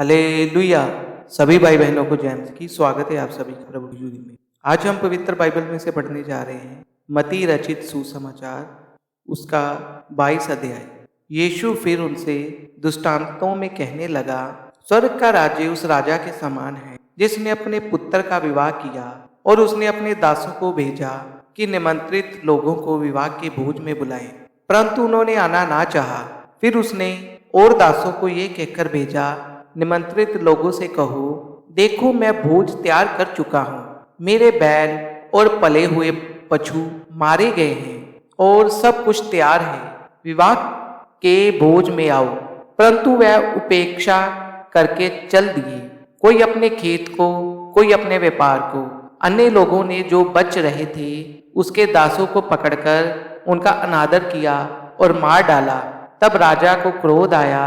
Hallelujah. सभी भाई बहनों को जय मसीह की स्वागत है आप सभी का प्रभु यीशु में। आज हम पवित्र बाइबल में से पढ़ने जा रहे हैं मत्ती रचित सुसमाचार उसका 22 अध्याय। यीशु फिर उनसे दृष्टांतों में कहने लगा, स्वर्ग का राज्य उस राजा के समान है जिसने अपने पुत्र का विवाह किया और उसने अपने दासों को भेजा कि निमंत्रित लोगों को विवाह के भोज में बुलाएं, परंतु उन्होंने आना ना चाहा। फिर उसने और दासों को ये कहकर भेजा, निमंत्रित लोगों से कहो, देखो मैं भोज तैयार कर चुका हूँ, मेरे बैल और पले हुए पशु मारे गए हैं और सब कुछ तैयार है, विवाह के भोज में आओ। परंतु वह उपेक्षा करके चल दिए, कोई अपने खेत को, कोई अपने व्यापार को। अन्य लोगों ने जो बच रहे थे उसके दासों को पकड़कर उनका अनादर किया और मार डाला। तब राजा को क्रोध आया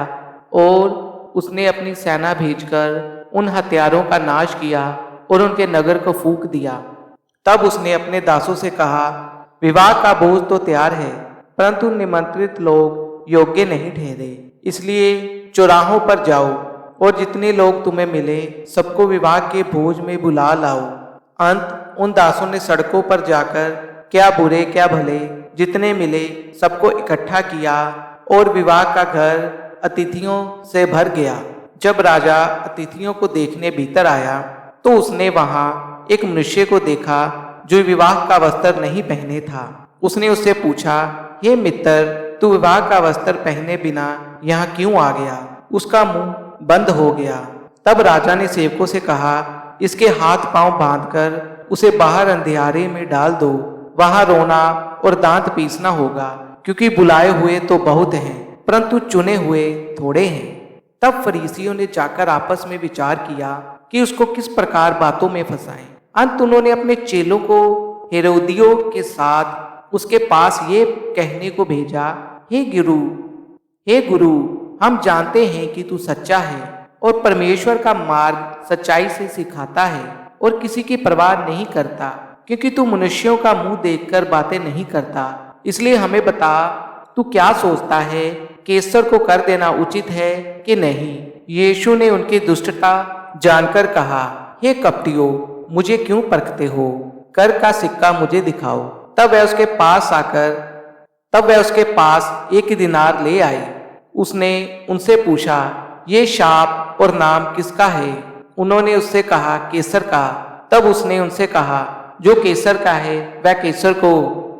और उसने अपनी सेना भेजकर उन हत्यारों का नाश किया और उनके नगर को फूंक दिया। तब उसने अपने दासों से कहा, विवाह का भोज तो तैयार है, परंतु निमंत्रित लोग योग्य नहीं ठहरे, इसलिए चौराहों पर जाओ और जितने लोग तुम्हें मिले सबको विवाह के भोज में बुला लाओ। अंत उन दासों ने सड़कों पर जाकर क्या बुरे क्या भले जितने मिले सबको इकट्ठा किया और विवाह का घर अतिथियों से भर गया। जब राजा अतिथियों को देखने भीतर आया तो उसने वहां एक मनुष्य को देखा जो विवाह का वस्त्र नहीं पहने था। उसने उससे पूछा, हे मित्र, तू विवाह का वस्त्र पहने बिना यहाँ क्यों आ गया? उसका मुंह बंद हो गया। तब राजा ने सेवकों से कहा, इसके हाथ पांव बांधकर उसे बाहर अंधियारे में डाल दो, वहां रोना और दांत पीसना होगा, क्योंकि बुलाए हुए तो बहुत हैं परंतु चुने हुए थोड़े हैं। तब फरीसियों ने जाकर आपस में विचार किया कि उसको किस प्रकार बातों में फंसाएं। अंत उन्होंने अपने चेलों को हेरोदियों के साथ उसके पास ये कहने को भेजा, हे गुरु, हम जानते हैं कि तू सच्चा है और परमेश्वर का मार्ग सच्चाई से सिखाता है और किसी की परवाह नहीं करता, क्योंकि तू मनुष्यों का मुंह देखकर बातें नहीं करता। इसलिए हमें बता, तू क्या सोचता है, कैसर को कर देना उचित है कि नहीं? यीशु ने उनकी दुष्टता जानकर कहा, हे कपटियों, मुझे क्यों परखते हो? कर का सिक्का मुझे दिखाओ। तब वह उसके पास 1 दीनार ले आई। उसने उनसे पूछा, ये शाप और नाम किसका है? उन्होंने उससे कहा, कैसर का। तब उसने उनसे कहा, जो कैसर का है वह कैसर को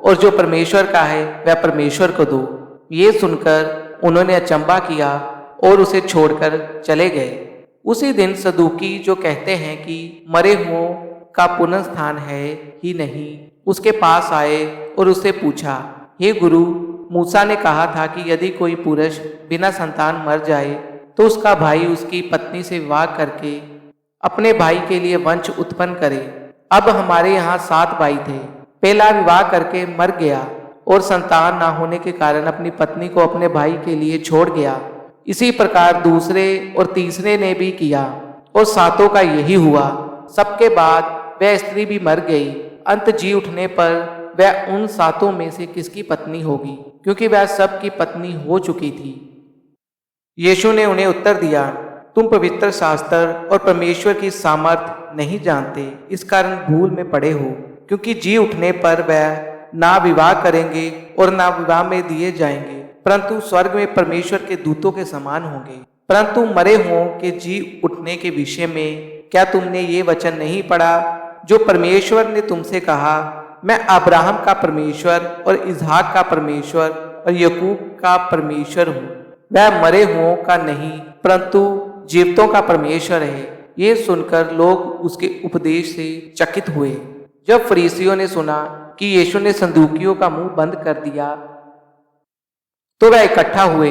और जो परमेश्वर का है वह परमेश्वर को दो। ये सुनकर उन्होंने अचंभा किया और उसे छोड़कर चले गए। उसी दिन सदूकी, जो कहते हैं कि मरे हुओं का पुनरुत्थान है ही नहीं, उसके पास आए और उससे पूछा, हे गुरु, मूसा ने कहा था कि यदि कोई पुरुष बिना संतान मर जाए तो उसका भाई उसकी पत्नी से विवाह करके अपने भाई के लिए वंश उत्पन्न करे। अब हमारे यहाँ 7 भाई थे। पहला विवाह करके मर गया और संतान ना होने के कारण अपनी पत्नी को अपने भाई के लिए छोड़ गया। इसी प्रकार दूसरे और तीसरे ने भी किया और 7 का यही हुआ। सबके बाद वह स्त्री भी मर गई। अंत जी उठने पर वह उन 7 में से किसकी पत्नी होगी, क्योंकि वह सब की पत्नी हो चुकी थी। यीशु ने उन्हें उत्तर दिया, तुम पवित्र शास्त्र और परमेश्वर की सामर्थ नहीं जानते, इस कारण भूल में पड़े हो। क्योंकि जी उठने पर वह ना विवाह करेंगे और ना विवाह में दिए जाएंगे, परंतु स्वर्ग में परमेश्वर के दूतों के समान होंगे। परंतु मरे हुओं के जी उठने के विषय में क्या तुमने ये वचन नहीं पढ़ा जो परमेश्वर ने तुमसे कहा, मैं अब्राहम का परमेश्वर और इसहाक का परमेश्वर और याकूब का परमेश्वर हूँ। वह मरे हुओं का नहीं परंतु जीवितों का परमेश्वर है। ये सुनकर लोग उसके उपदेश से चकित हुए। जब फरीसियों ने सुना कि यीशु ने सदूकियों का मुंह बंद कर दिया तो वह इकट्ठा हुए।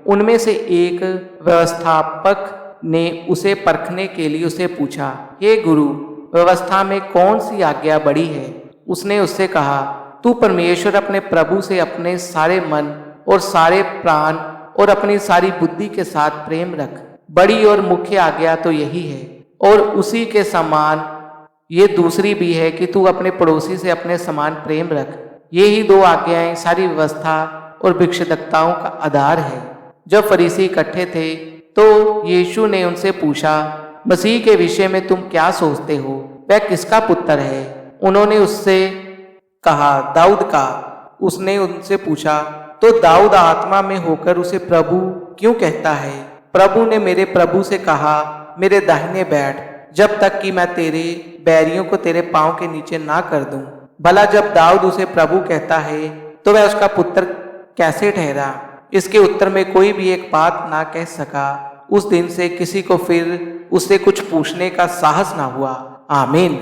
उनमें से एक व्यवस्थापक ने उसे परखने के लिए उससे पूछा, हे गुरु, व्यवस्था में कौन सी आज्ञा बड़ी है? उसने उससे कहा, तू परमेश्वर अपने प्रभु से अपने सारे मन और सारे प्राण और अपनी सारी बुद्धि के साथ प्रेम रख। बड़ी और मुख्य आज्ञा तो यही है, और उसी के समान ये दूसरी भी है कि तू अपने पड़ोसी से अपने समान प्रेम रख। ये ही 2 आज्ञाएं सारी व्यवस्था और भिक्षुकताओं का आधार है। जब फरीसी इकट्ठे थे तो यीशु ने उनसे पूछा, मसीह के विषय में तुम क्या सोचते हो? वह किसका पुत्र है? उन्होंने उससे कहा, दाऊद का। उसने उनसे पूछा, तो दाऊद आत्मा में होकर उसे प्रभु क्यों कहता है? प्रभु ने मेरे प्रभु से कहा, मेरे दाहिने बैठ, जब तक कि मैं तेरे बैरियों को तेरे पांव के नीचे ना कर दूं। भला जब दाऊद उसे प्रभु कहता है तो वह उसका पुत्र कैसे ठहरा? इसके उत्तर में कोई भी एक बात ना कह सका। उस दिन से किसी को फिर उससे कुछ पूछने का साहस ना हुआ। आमीन।